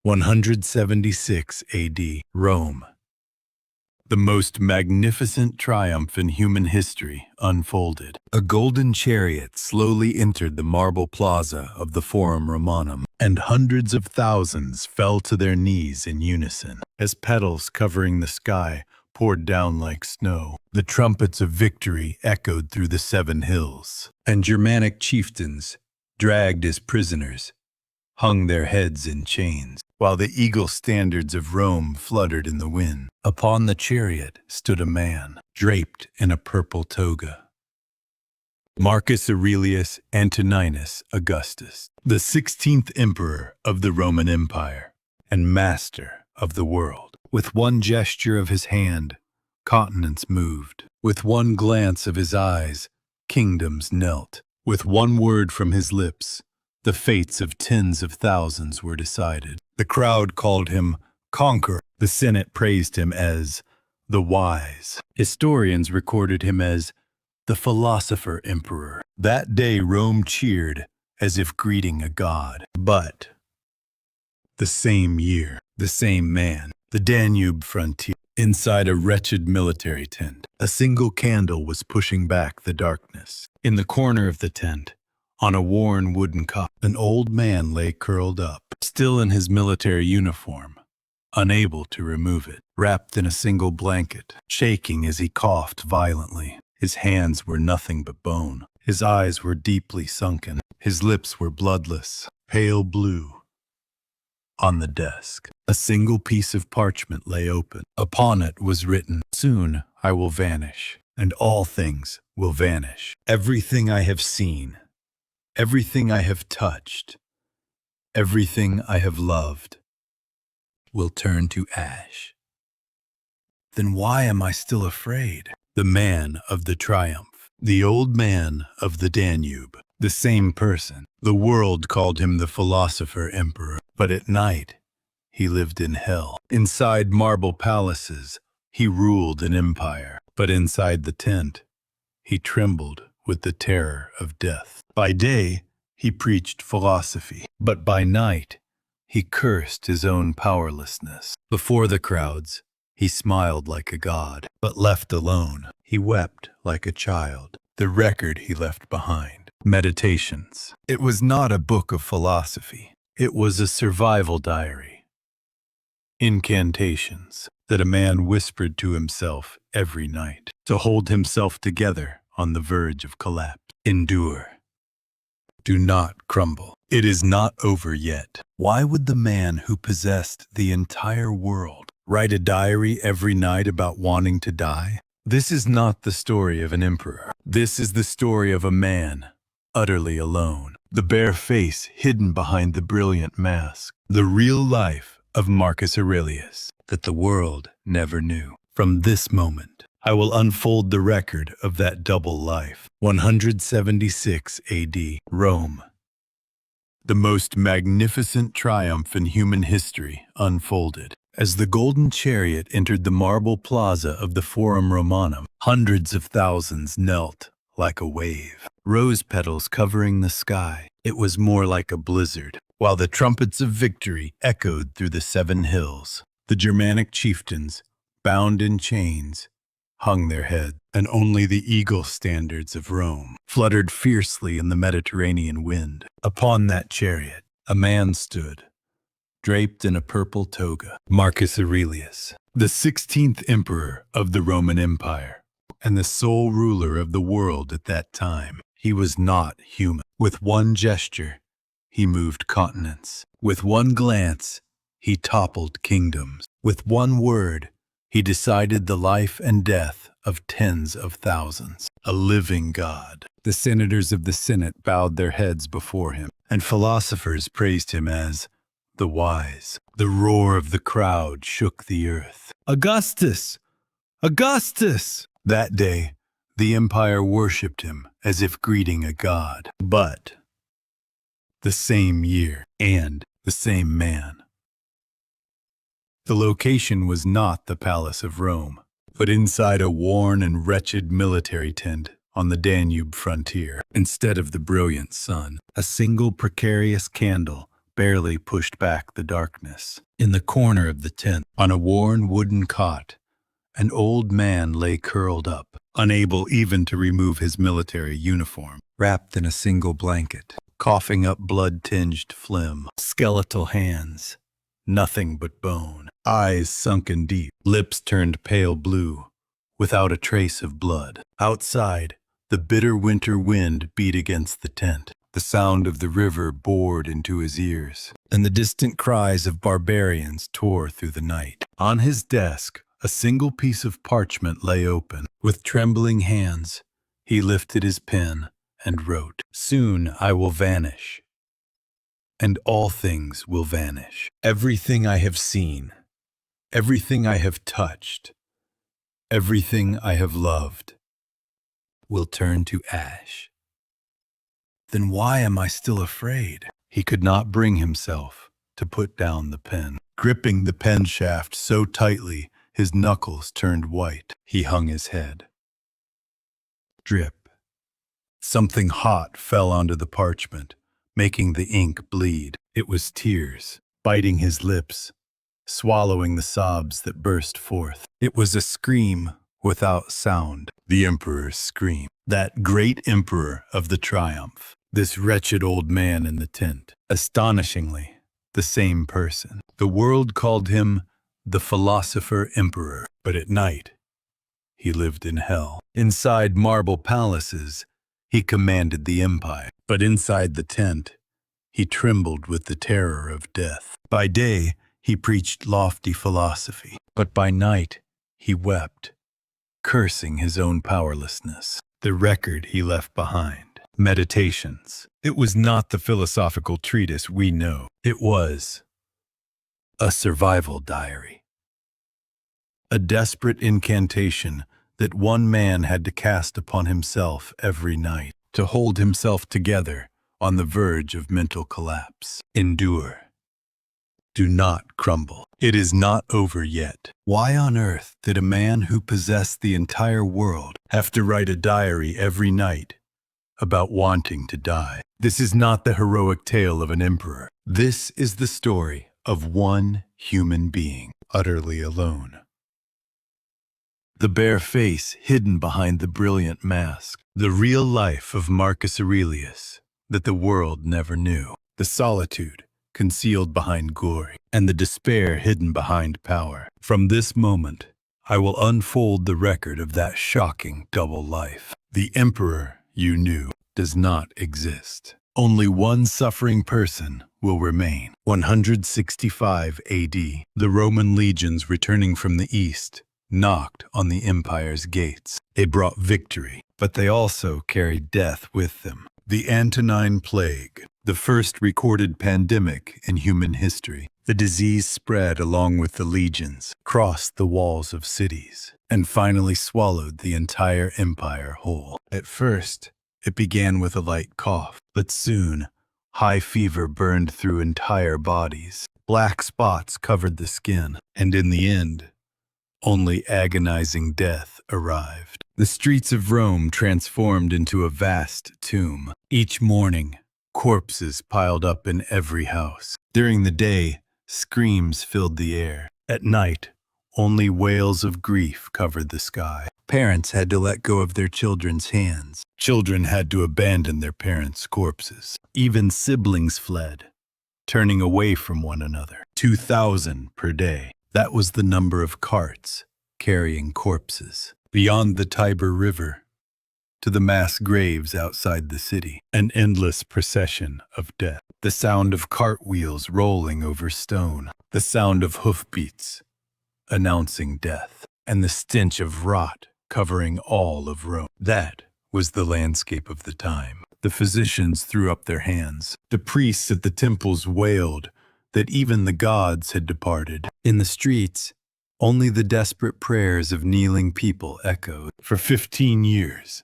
176 AD, Rome. The most magnificent triumph in human history unfolded. A golden chariot slowly entered the marble plaza of the Forum Romanum, and hundreds of thousands fell to their knees in unison. As petals covering the sky poured down like snow, the trumpets of victory echoed through the 7 hills, and Germanic chieftains, dragged as prisoners, hung their heads in chains, while the eagle standards of Rome fluttered in the wind. Upon the chariot stood a man, draped in a purple toga. Marcus Aurelius Antoninus Augustus, the 16th emperor of the Roman Empire and master of the world. With one gesture of his hand, continents moved. With one glance of his eyes, kingdoms knelt. With one word from his lips, the fates of tens of thousands were decided. The crowd called him conqueror. The Senate praised him as the wise. Historians recorded him as the philosopher emperor. That day Rome cheered as if greeting a god. But the same year, the same man, the Danube frontier, inside a wretched military tent, a single candle was pushing back the darkness. In the corner of the tent, on a worn wooden cot, an old man lay curled up, still in his military uniform, unable to remove it, wrapped in a single blanket, shaking as he coughed violently. His hands were nothing but bone. His eyes were deeply sunken. His lips were bloodless, pale blue. On the desk, a single piece of parchment lay open. Upon it was written, "Soon I will vanish, and all things will vanish. Everything I have seen, everything I have touched, everything I have loved will turn to ash." Then why am I still afraid? The man of the triumph, the old man of the Danube, the same person. The world called him the philosopher emperor, but at night he lived in hell. Inside marble palaces, he ruled an empire, but inside the tent, he trembled with the terror of death. By day, he preached philosophy, but by night, he cursed his own powerlessness. Before the crowds, he smiled like a god, but left alone, he wept like a child. The record he left behind. Meditations. It was not a book of philosophy. It was a survival diary. Incantations that a man whispered to himself every night to hold himself together on the verge of collapse. Endure. Do not crumble. It is not over yet. Why would the man who possessed the entire world write a diary every night about wanting to die? This is not the story of an emperor. This is the story of a man utterly alone. The bare face hidden behind the brilliant mask. The real life of Marcus Aurelius that the world never knew. From this moment, I will unfold the record of that double life. 176 AD, Rome. The most magnificent triumph in human history unfolded. As the golden chariot entered the marble plaza of the Forum Romanum, hundreds of thousands knelt like a wave, rose petals covering the sky. It was more like a blizzard, while the trumpets of victory echoed through the 7 hills. The Germanic chieftains, bound in chains, hung their heads, and only the eagle standards of Rome fluttered fiercely in the Mediterranean wind. Upon that chariot, a man stood, draped in a purple toga, Marcus Aurelius, the 16th emperor of the Roman Empire, and the sole ruler of the world at that time. He was not human. With one gesture, he moved continents. With one glance, he toppled kingdoms. With one word, he decided the life and death of tens of thousands. A living god. The senators of the Senate bowed their heads before him, and philosophers praised him as the wise. The roar of the crowd shook the earth. Augustus! Augustus! That day, the empire worshipped him as if greeting a god. But the same year, and the same man. The location was not the Palace of Rome, but inside a worn and wretched military tent on the Danube frontier. Instead of the brilliant sun, a single precarious candle barely pushed back the darkness. In the corner of the tent, on a worn wooden cot, an old man lay curled up, unable even to remove his military uniform, wrapped in a single blanket, coughing up blood-tinged phlegm, skeletal hands, nothing but bone, eyes sunken deep, lips turned pale blue, without a trace of blood. Outside, the bitter winter wind beat against the tent. The sound of the river bored into his ears, and the distant cries of barbarians tore through the night. On his desk, a single piece of parchment lay open. With trembling hands, he lifted his pen and wrote, "Soon I will vanish, and all things will vanish. Everything I have seen, everything I have touched, everything I have loved will turn to ash. Then why am I still afraid?" He could not bring himself to put down the pen. Gripping the pen shaft so tightly, his knuckles turned white. He hung his head. Drip. Something hot fell onto the parchment, making the ink bleed. It was tears, biting his lips, swallowing the sobs that burst forth. It was a scream without sound. The Emperor's scream. That great Emperor of the Triumph. This wretched old man in the tent. Astonishingly, the same person. The world called him the Philosopher Emperor, but at night, he lived in hell. Inside marble palaces, he commanded the empire, but inside the tent, he trembled with the terror of death. By day, he preached lofty philosophy, but by night, he wept, cursing his own powerlessness. The record he left behind. Meditations. It was not the philosophical treatise we know. It was a survival diary. A desperate incantation that one man had to cast upon himself every night to hold himself together on the verge of mental collapse. Endure. Do not crumble. It is not over yet. Why on earth did a man who possessed the entire world have to write a diary every night about wanting to die? This is not the heroic tale of an emperor. This is the story of one human being, utterly alone. The bare face hidden behind the brilliant mask. The real life of Marcus Aurelius that the world never knew. The solitude concealed behind glory, and the despair hidden behind power. From this moment, I will unfold the record of that shocking double life. The emperor you knew does not exist. Only one suffering person will remain. 165 AD, the Roman legions returning from the east knocked on the empire's gates. They brought victory, but they also carried death with them. The Antonine Plague, the first recorded pandemic in human history. The disease spread along with the legions, crossed the walls of cities, and finally swallowed the entire empire whole. At first, it began with a light cough, but soon, high fever burned through entire bodies. Black spots covered the skin, and in the end, only agonizing death arrived. The streets of Rome transformed into a vast tomb. Each morning, corpses piled up in every house. During the day, screams filled the air. At night, only wails of grief covered the sky. Parents had to let go of their children's hands. Children had to abandon their parents' corpses. Even siblings fled, turning away from one another. 2,000 per day. That was the number of carts carrying corpses. Beyond the Tiber River, to the mass graves outside the city, an endless procession of death. The sound of cartwheels rolling over stone, the sound of hoofbeats announcing death, and the stench of rot covering all of Rome. That was the landscape of the time. The physicians threw up their hands. The priests at the temples wailed that even the gods had departed. In the streets, only the desperate prayers of kneeling people echoed. For 15 years,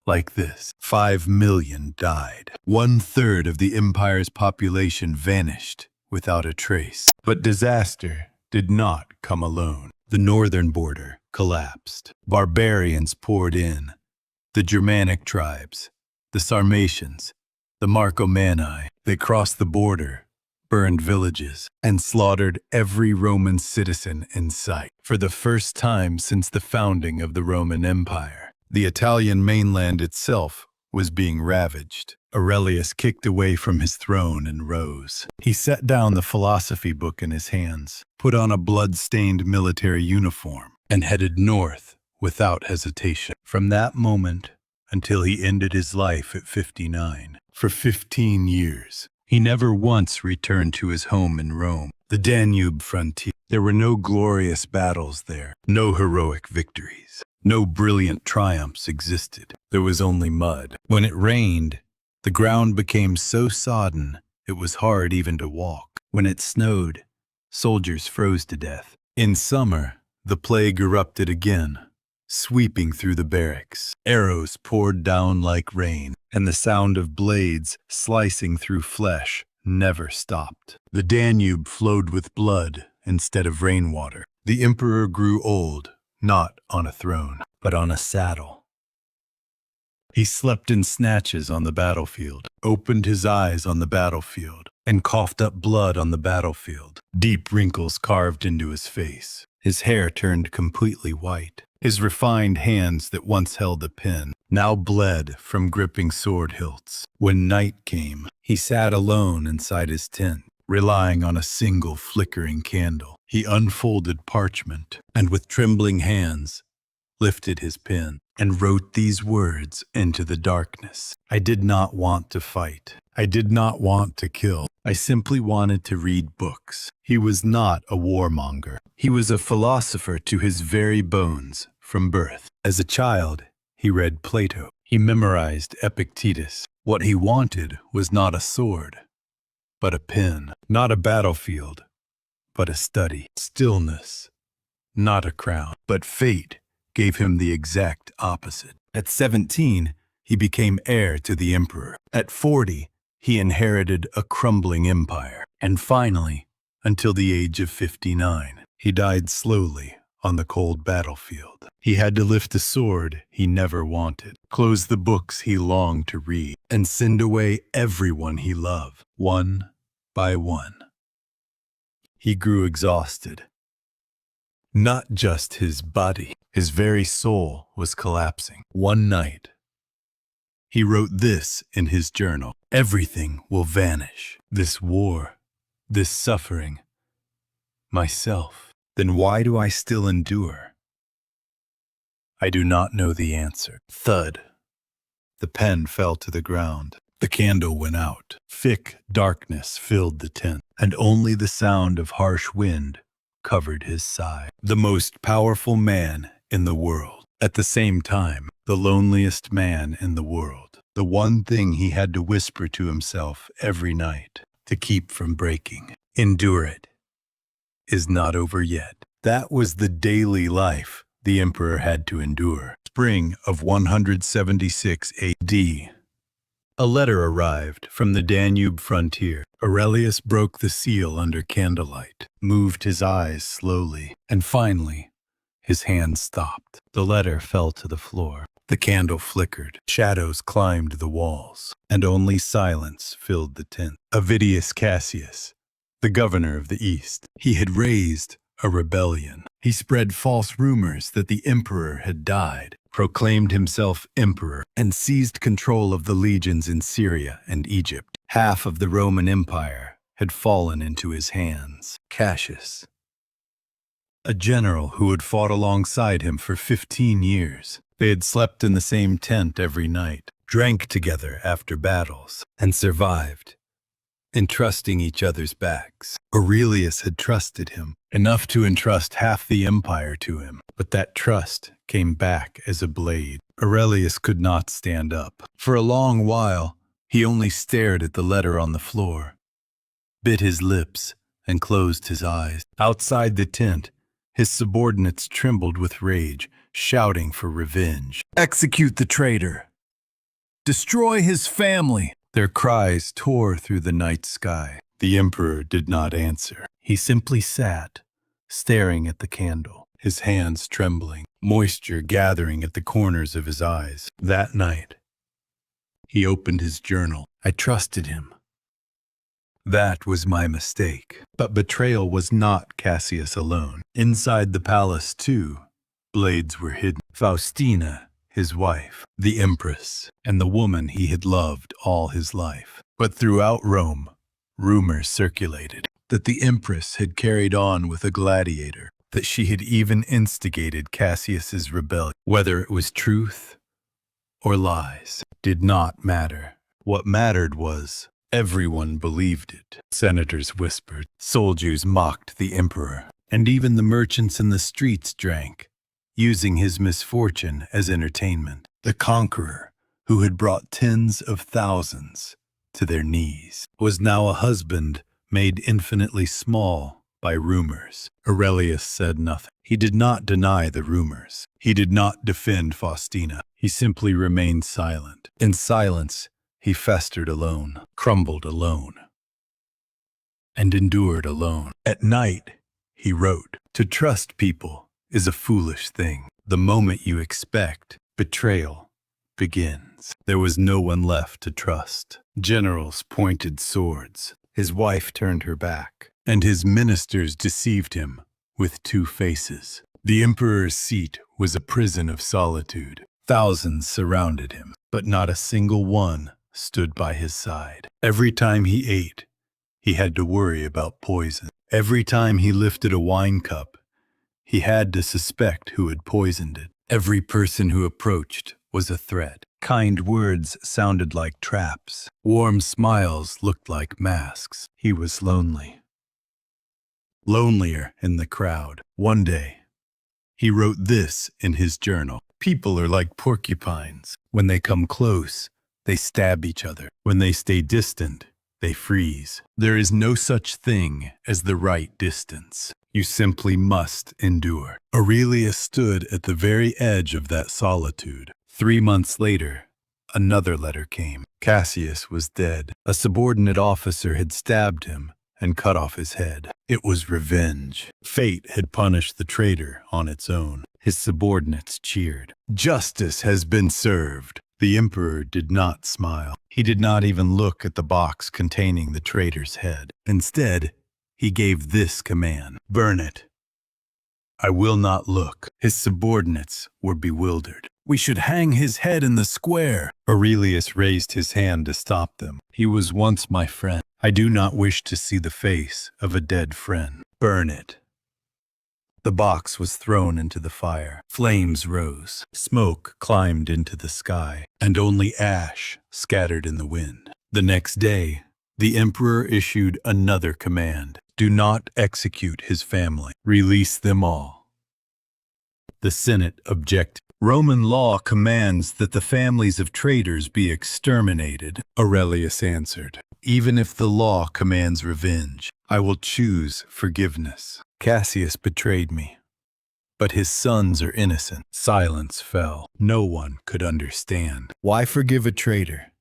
like this, 5 million died. 1/3 of the empire's population vanished without a trace. But disaster did not come alone. The northern border collapsed. Barbarians poured in. The Germanic tribes, the Sarmatians, the Marcomanni, they crossed the border, burned villages, and slaughtered every Roman citizen in sight. For the first time since the founding of the Roman Empire, the Italian mainland itself was being ravaged. Aurelius kicked away from his throne and rose. He set down the philosophy book in his hands, put on a blood-stained military uniform, and headed north without hesitation. From that moment until he ended his life at 59, for 15 years, he never once returned to his home in Rome, the Danube frontier. There were no glorious battles there, no heroic victories. No brilliant triumphs existed. There was only mud. When it rained, the ground became so sodden it was hard even to walk. When it snowed, soldiers froze to death. In summer, the plague erupted again, sweeping through the barracks. Arrows poured down like rain, and the sound of blades slicing through flesh never stopped. The Danube flowed with blood instead of rainwater. The emperor grew old, not on a throne, but on a saddle. He slept in snatches on the battlefield, opened his eyes on the battlefield, and coughed up blood on the battlefield. Deep wrinkles carved into his face. His hair turned completely white. His refined hands that once held a pen now bled from gripping sword hilts. When night came, he sat alone inside his tent, relying on a single flickering candle. He unfolded parchment and with trembling hands lifted his pen and wrote these words into the darkness. I did not want to fight. I did not want to kill. I simply wanted to read books. He was not a warmonger. He was a philosopher to his very bones from birth. As a child, he read Plato. He memorized Epictetus. What he wanted was not a sword, but a pen. Not a battlefield, but a study. Stillness, not a crown. But fate gave him the exact opposite. At 17, he became heir to the emperor. At 40, he inherited a crumbling empire. And finally, until the age of 59, he died slowly on the cold battlefield. He had to lift a sword he never wanted, close the books he longed to read, and send away everyone he loved, one by one. He grew exhausted. Not just his body, his very soul was collapsing. One night, he wrote this in his journal: everything will vanish. This war, this suffering, myself. Then why do I still endure? I do not know the answer. Thud. The pen fell to the ground. The candle went out. Thick darkness filled the tent, and only the sound of harsh wind covered his sigh. The most powerful man in the world. At the same time, the loneliest man in the world. The one thing he had to whisper to himself every night to keep from breaking. Endure it. Is not over yet. That was the daily life the emperor had to endure. Spring of 176 AD. A letter arrived from the Danube frontier. Aurelius broke the seal under candlelight, moved his eyes slowly, and finally, his hand stopped. The letter fell to the floor. The candle flickered, shadows climbed the walls, and only silence filled the tent. Avidius Cassius, the governor of the East, he had raised a rebellion. He spread false rumors that the emperor had died, proclaimed himself emperor, and seized control of the legions in Syria and Egypt. Half of the Roman Empire had fallen into his hands. Cassius, a general who had fought alongside him for 15 years. They had slept in the same tent every night, drank together after battles, and survived, entrusting each other's backs. Aurelius had trusted him, enough to entrust half the empire to him, but that trust came back as a blade. Aurelius could not stand up. For a long while, he only stared at the letter on the floor, bit his lips, and closed his eyes. Outside the tent, his subordinates trembled with rage, shouting for revenge. Execute the traitor! Destroy his family! Their cries tore through the night sky. The emperor did not answer. He simply sat, staring at the candle, his hands trembling, moisture gathering at the corners of his eyes. That night, he opened his journal. I trusted him. That was my mistake. But betrayal was not Cassius alone. Inside the palace, too, blades were hidden. Faustina, his wife, the empress, and the woman he had loved all his life. But throughout Rome, rumors circulated that the empress had carried on with a gladiator, that she had even instigated Cassius's rebellion. Whether it was truth or lies did not matter. What mattered was everyone believed it. Senators whispered, soldiers mocked the emperor, and even the merchants in the streets drank, using his misfortune as entertainment. The conqueror, who had brought tens of thousands to their knees, was now a husband made infinitely small by rumors. Aurelius said nothing. He did not deny the rumors. He did not defend Faustina. He simply remained silent. In silence, he festered alone, crumbled alone, and endured alone. At night, he wrote, "To trust people is a foolish thing. The moment you expect betrayal begins." There was no one left to trust. Generals pointed swords. His wife turned her back, and his ministers deceived him with two faces. The emperor's seat was a prison of solitude. Thousands surrounded him, but not a single one stood by his side. Every time he ate, he had to worry about poison. Every time he lifted a wine cup, he had to suspect who had poisoned it. Every person who approached was a threat. Kind words sounded like traps. Warm smiles looked like masks. He was lonely. Lonelier in the crowd. One day, he wrote this in his journal. People are like porcupines. When they come close, they stab each other. When they stay distant, they freeze. There is no such thing as the right distance. You simply must endure. Aurelius stood at the very edge of that solitude. 3 months later, another letter came. Cassius was dead. A subordinate officer had stabbed him and cut off his head. It was revenge. Fate had punished the traitor on its own. His subordinates cheered. Justice has been served. The emperor did not smile. He did not even look at the box containing the traitor's head. Instead, he gave this command: burn it. I will not look. His subordinates were bewildered. We should hang his head in the square. Aurelius raised his hand to stop them. He was once my friend. I do not wish to see the face of a dead friend. Burn it. The box was thrown into the fire. Flames rose. Smoke climbed into the sky, and only ash scattered in the wind. The next day, the emperor issued another command. Do not execute his family. Release them all. The Senate objected. Roman law commands that the families of traitors be exterminated. Aurelius answered, even if the law commands revenge, I will choose forgiveness. Cassius betrayed me, but his sons are innocent. Silence fell. No one could understand. Why forgive a traitor?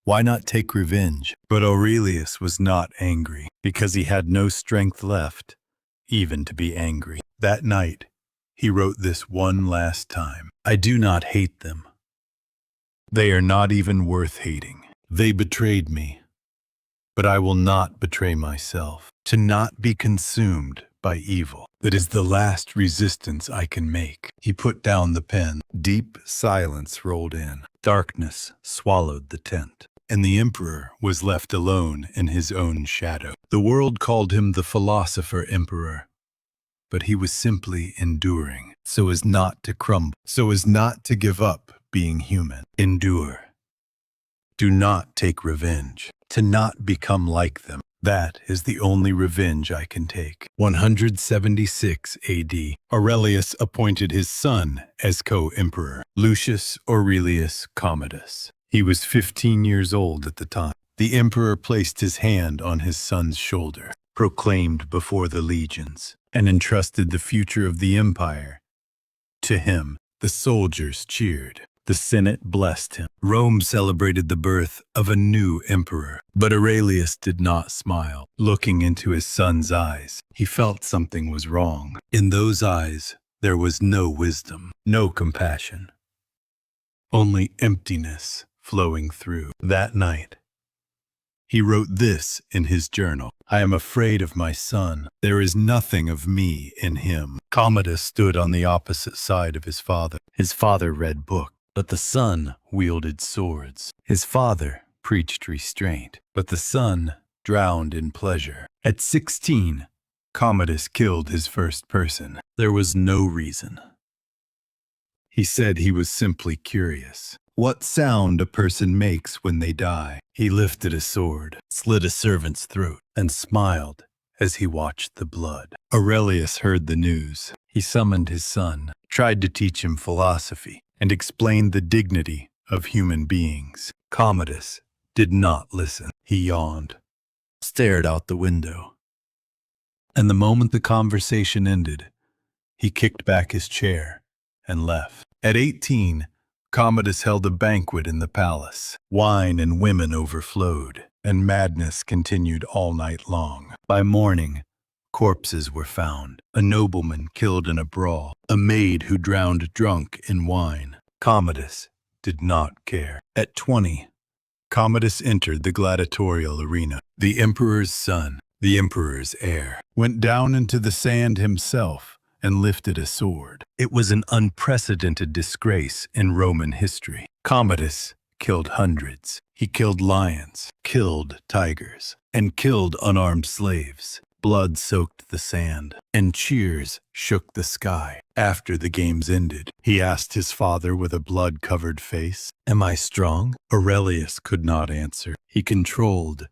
Why not take revenge? But Aurelius was not angry, because he had no strength left, even to be angry. That night, he wrote this one last time. I do not hate them. They are not even worth hating. They betrayed me, but I will not betray myself. To not be consumed by evil. That is the last resistance I can make. He put down the pen. Deep silence rolled in. Darkness swallowed the tent, and the emperor was left alone in his own shadow. The world called him the philosopher emperor, but he was simply enduring, so as not to crumble, so as not to give up being human. Endure. Do not take revenge. To not become like them. That is the only revenge I can take. 176 AD, Aurelius appointed his son as co-emperor, Lucius Aurelius Commodus. He was 15 years old at the time. The emperor placed his hand on his son's shoulder, proclaimed before the legions, and entrusted the future of the empire to him. The soldiers cheered. The Senate blessed him. Rome celebrated the birth of a new emperor. But Aurelius did not smile. Looking into his son's eyes, he felt something was wrong. In those eyes, there was no wisdom, no compassion, only emptiness flowing through. That night, He wrote this in his journal: "I am afraid of my son. There is nothing of me in him." Commodus stood on the opposite side of his father. His father read books, but the son wielded swords. His father preached restraint, but the son drowned in pleasure. At 16, Commodus killed his first person. There was no reason. He said he was simply curious. What sound a person makes when they die. He lifted a sword, slit a servant's throat, and smiled as he watched the blood. Aurelius heard the news. He summoned his son, tried to teach him philosophy, and explained the dignity of human beings. Commodus did not listen. He yawned, stared out the window, and the moment the conversation ended, he kicked back his chair and left. At 18, Commodus held a banquet in the palace. Wine and women overflowed, and madness continued all night long. By morning, corpses were found. A nobleman killed in a brawl, a maid who drowned drunk in wine. Commodus did not care. At 20, Commodus entered the gladiatorial arena. The emperor's son, the emperor's heir, went down into the sand himself and lifted a sword. It was an unprecedented disgrace in Roman history. Commodus killed hundreds. He killed lions, killed tigers, and killed unarmed slaves. Blood soaked the sand, and cheers shook the sky. After the games ended, he asked his father with a blood-covered face, "Am I strong?" Aurelius could not answer. He controlled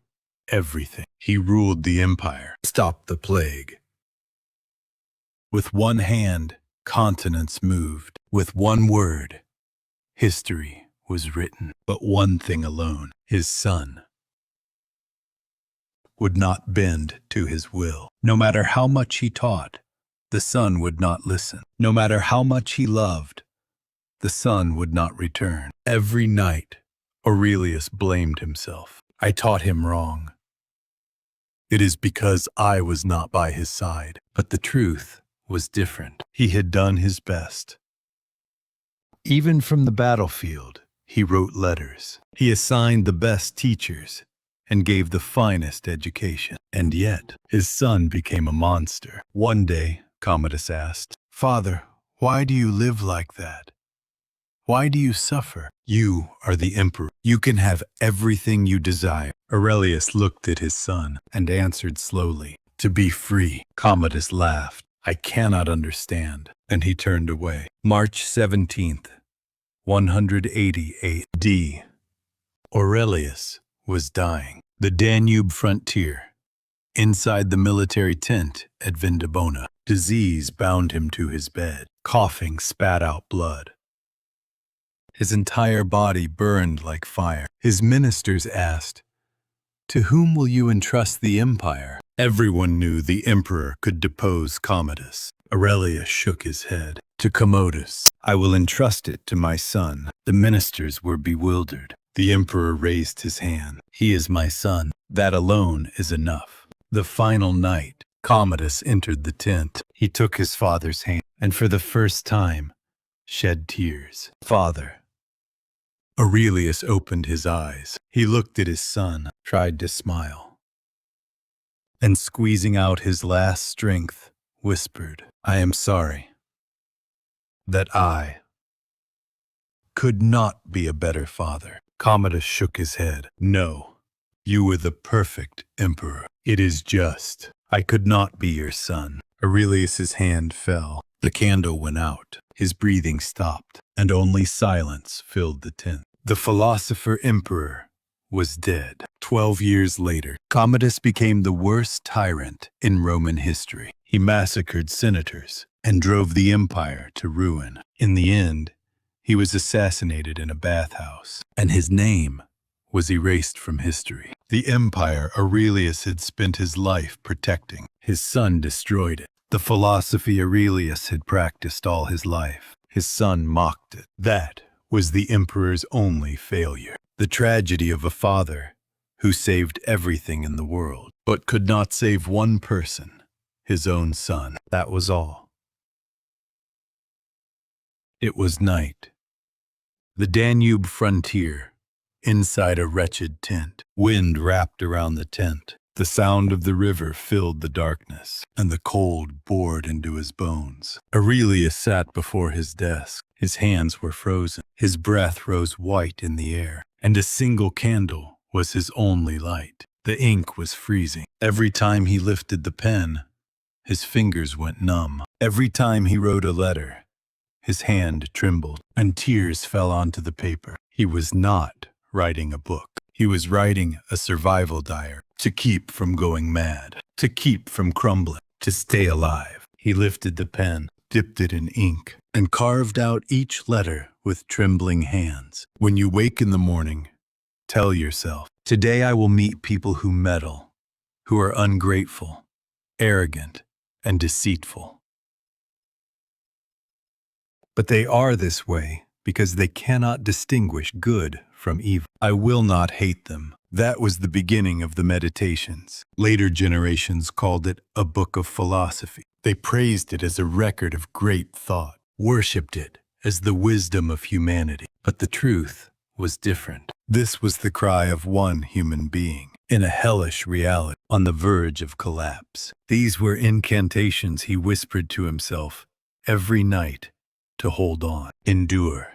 everything. He ruled the empire, stopped the plague. With one hand, continents moved. With one word, history was written. But one thing alone, his son, would not bend to his will. No matter how much he taught, the son would not listen. No matter how much he loved, the son would not return. Every night, Aurelius blamed himself. "I taught him wrong. It is because I was not by his side." But the truth was different. He had done his best. Even from the battlefield, he wrote letters. He assigned the best teachers and gave the finest education. And yet, his son became a monster. One day, Commodus asked, "Father, why do you live like that? Why do you suffer? You are the emperor. You can have everything you desire." Aurelius looked at his son and answered slowly, "To be free." Commodus laughed. "I cannot understand." And he turned away. March 17th, 180 AD. Aurelius was dying. The Danube frontier, inside the military tent at Vindobona. Disease bound him to his bed. Coughing spat out blood. His entire body burned like fire. His ministers asked, "To whom will you entrust the empire?" Everyone knew the emperor could depose Commodus. Aurelius shook his head. "To Commodus, I will entrust it to my son." The ministers were bewildered. The emperor raised his hand. "He is my son. That alone is enough." The final night, Commodus entered the tent. He took his father's hand, and for the first time, shed tears. "Father." Aurelius opened his eyes. He looked at his son, tried to smile, and squeezing out his last strength, whispered, "I am sorry that I could not be a better father." Commodus shook his head. "No, you were the perfect emperor. It is just. I could not be your son." Aurelius's hand fell. The candle went out. His breathing stopped, and only silence filled the tent. The philosopher emperor was dead. 12 years later, Commodus became the worst tyrant in Roman history. He massacred senators and drove the empire to ruin. In the end, he was assassinated in a bathhouse, and his name was erased from history. The empire Aurelius had spent his life protecting, his son destroyed it. The philosophy Aurelius had practiced all his life, his son mocked it. That was the emperor's only failure. The tragedy of a father who saved everything in the world, but could not save one person, his own son. That was all. It was night. The Danube frontier, inside a wretched tent. Wind wrapped around the tent. The sound of the river filled the darkness, and the cold bored into his bones. Aurelius sat before his desk. His hands were frozen. His breath rose white in the air, and a single candle was his only light. The ink was freezing. Every time he lifted the pen, his fingers went numb. Every time he wrote a letter, his hand trembled, and tears fell onto the paper. He was not writing a book. He was writing a survival diary, to keep from going mad, to keep from crumbling, to stay alive. He lifted the pen, dipped it in ink, and carved out each letter with trembling hands. When you wake in the morning, tell yourself, today I will meet people who meddle, who are ungrateful, arrogant, and deceitful. But they are this way because they cannot distinguish good from evil. I will not hate them. That was the beginning of the Meditations. Later generations called it a book of philosophy. They praised it as a record of great thought, worshipped it as the wisdom of humanity. But the truth was different. This was the cry of one human being in a hellish reality on the verge of collapse. These were incantations he whispered to himself every night to hold on, endure.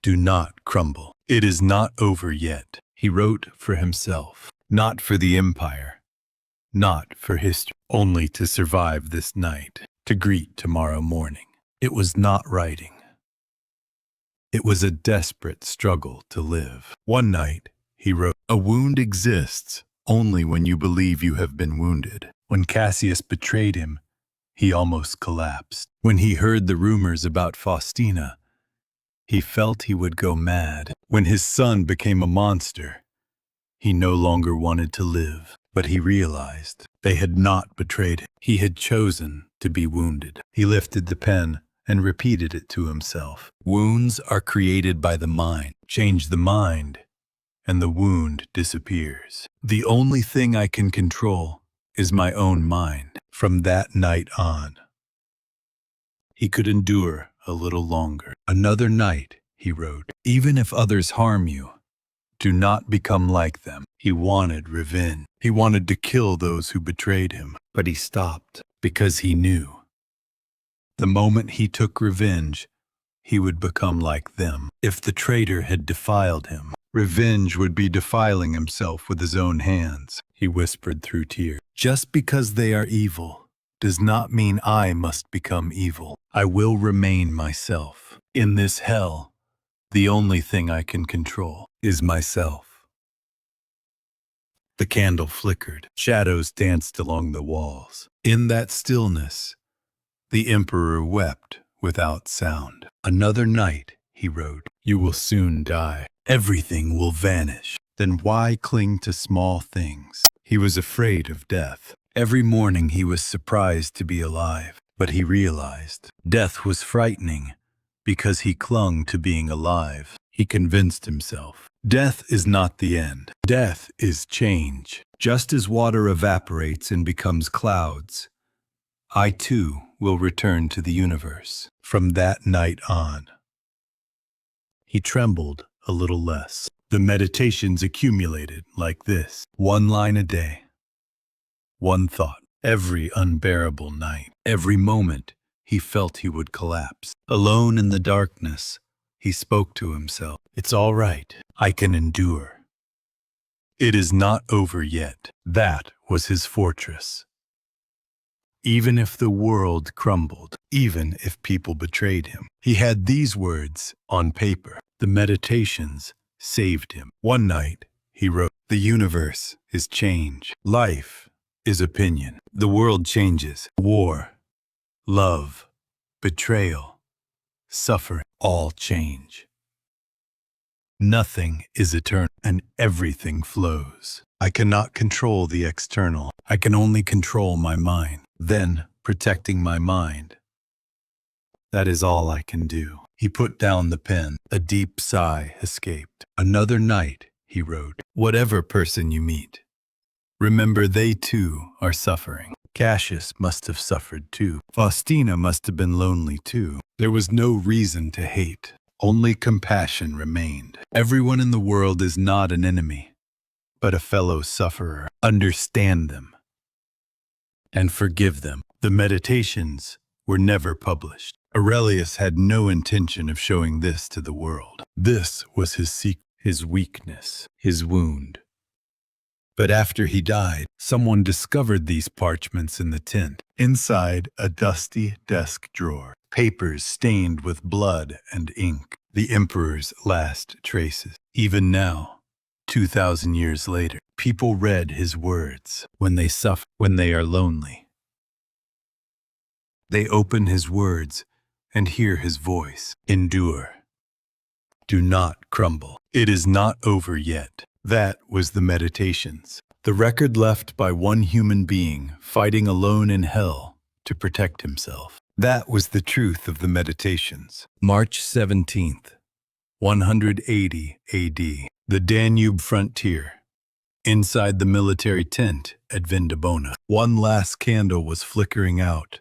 Do not crumble. It is not over yet. He wrote for himself, not for the empire, not for history, only to survive this night, to greet tomorrow morning. It was not writing. It was a desperate struggle to live. One night, he wrote, "A wound exists only when you believe you have been wounded." When Cassius betrayed him, he almost collapsed. When he heard the rumors about Faustina, he felt he would go mad. When his son became a monster, he no longer wanted to live. But he realized they had not betrayed him. He had chosen to be wounded. He lifted the pen and repeated it to himself. Wounds are created by the mind. Change the mind, and the wound disappears. The only thing I can control is my own mind. From that night on, he could endure a little longer. Another night, he wrote, even if others harm you, do not become like them. He wanted revenge. He wanted to kill those who betrayed him, but he stopped because he knew the moment he took revenge, he would become like them. If the traitor had defiled him, revenge would be defiling himself with his own hands. He whispered through tears, just because they are evil does not mean I must become evil. I will remain myself. In this hell, the only thing I can control is myself. The candle flickered. Shadows danced along the walls. In that stillness, the emperor wept without sound. Another night, he wrote, you will soon die. Everything will vanish. Then why cling to small things? He was afraid of death. Every morning he was surprised to be alive, but he realized death was frightening because he clung to being alive. He convinced himself, death is not the end. Death is change. Just as water evaporates and becomes clouds, I too will return to the universe. From that night on, he trembled a little less. The meditations accumulated like this: one line a day, one thought, every unbearable night. Every moment he felt he would collapse. Alone in the darkness, he spoke to himself, it's all right, I can endure. It is not over yet. That was his fortress. Even if the world crumbled, even if people betrayed him, he had these words on paper. The meditations saved him. One night, he wrote, the universe is change. Life is opinion. The world changes. War, love, betrayal, suffering, all change. Nothing is eternal, and everything flows. I cannot control the external. I can only control my mind. Then, protecting my mind, that is all I can do. He put down the pen. A deep sigh escaped. Another night, he wrote, whatever person you meet, remember they too are suffering. Cassius must have suffered too. Faustina must have been lonely too. There was no reason to hate. Only compassion remained. Everyone in the world is not an enemy, but a fellow sufferer. Understand them and forgive them. The meditations were never published. Aurelius had no intention of showing this to the world. This was his secret, his weakness, his wound. But after he died, someone discovered these parchments in the tent. Inside a dusty desk drawer, papers stained with blood and ink, the emperor's last traces. Even now, 2,000 years later, people read his words when they suffer, when they are lonely. They open his words and hear his voice. Endure. Do not crumble. It is not over yet. That was the meditations. The record left by one human being fighting alone in hell to protect himself. That was the truth of the meditations. March 17th, 180 AD. The Danube frontier. Inside the military tent at Vindobona, one last candle was flickering out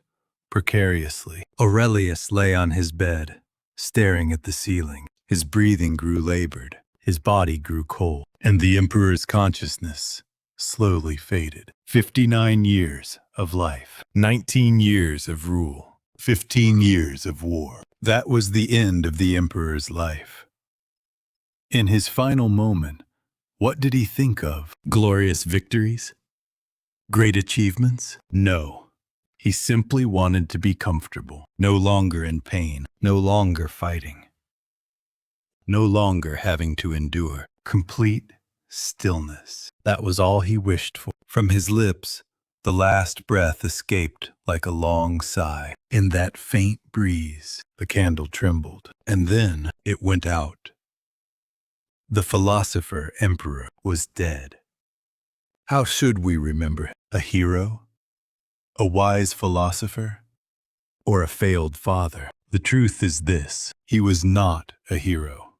precariously. Aurelius lay on his bed, staring at the ceiling. His breathing grew labored, his body grew cold, and the emperor's consciousness slowly faded. 59 years of life, 19 years of rule, 15 years of war. That was the end of the emperor's life. In his final moment, what did he think of? Glorious victories? Great achievements? No. He simply wanted to be comfortable, no longer in pain, no longer fighting, no longer having to endure. Complete stillness. That was all he wished for. From his lips, the last breath escaped like a long sigh. In that faint breeze, the candle trembled, and then it went out. The philosopher emperor was dead. How should we remember him? A hero? A wise philosopher? Or a failed father? The truth is this: he was not a hero.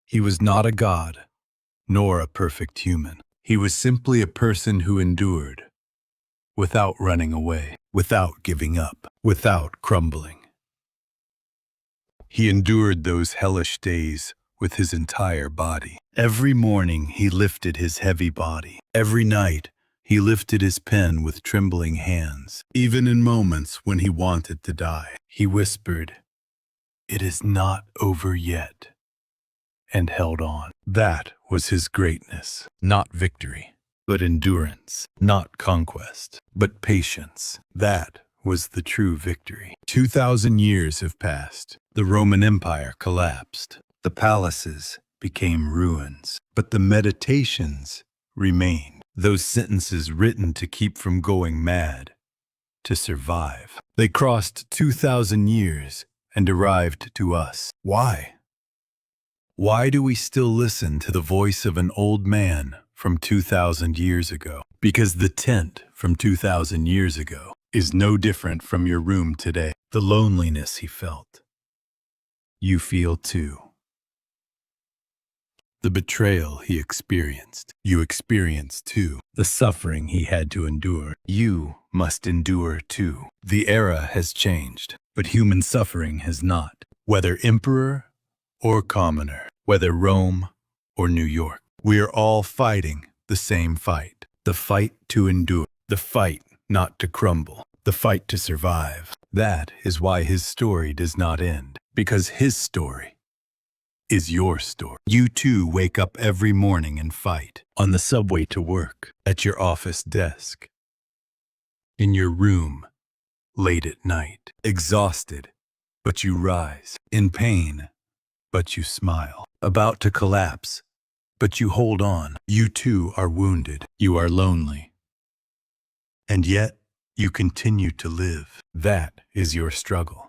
He was not a god, nor a perfect human. He was simply a person who endured, without running away, without giving up, without crumbling. He endured those hellish days with his entire body. Every morning he lifted his heavy body. Every night he lifted his pen with trembling hands. Even in moments when he wanted to die, he whispered, "It is not over yet," and held on. That was his greatness. Not victory, but endurance. Not conquest, but patience. That was the true victory. 2,000 years have passed. The Roman Empire collapsed. The palaces became ruins, but the meditations remained. Those sentences written to keep from going mad, to survive. They crossed 2,000 years and arrived to us. Why? Why do we still listen to the voice of an old man from 2,000 years ago? Because the tent from 2,000 years ago is no different from your room today. The loneliness he felt, you feel too. The betrayal he experienced, you experience too. The suffering he had to endure, you must endure too. The era has changed, but human suffering has not. Whether emperor or commoner, whether Rome or New York, we are all fighting the same fight. The fight to endure, the fight not to crumble, the fight to survive. That is why his story does not end, because his story is your story. You too wake up every morning and fight. On the subway to work, at your office desk, in your room, late at night. Exhausted, but you rise. In pain, but you smile. About to collapse, but you hold on. You too are wounded. You are lonely. And yet, you continue to live. That is your struggle.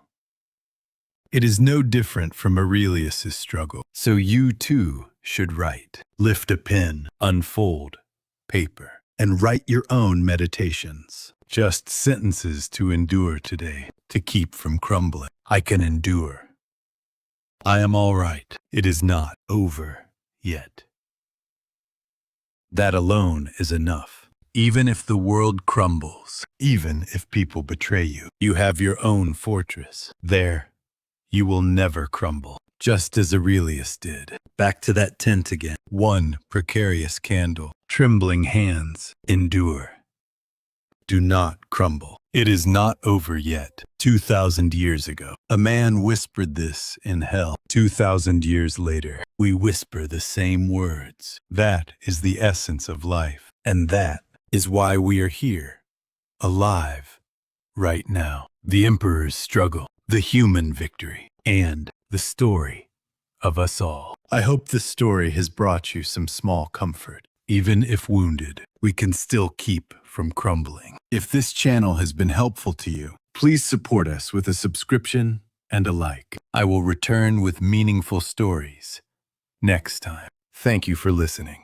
It is no different from Aurelius's struggle. So you too should write. Lift a pen, unfold paper, and write your own meditations. Just sentences to endure today, to keep from crumbling. I can endure. I am all right. It is not over yet. That alone is enough. Even if the world crumbles, even if people betray you, you have your own fortress. There, you will never crumble. just as Aurelius did. Back to that tent again. One precarious candle, trembling hands, endure. Do not crumble. It is not over yet. 2,000 years ago, a man whispered this in hell. 2,000 years later, we whisper the same words. That is the essence of life. And that is why we are here, alive, right now. The emperor's struggle, the human victory, and the story of us all. I hope this story has brought you some small comfort. Even if wounded, we can still keep from crumbling. If this channel has been helpful to you, please support us with a subscription and a like. I will return with meaningful stories next time. Thank you for listening.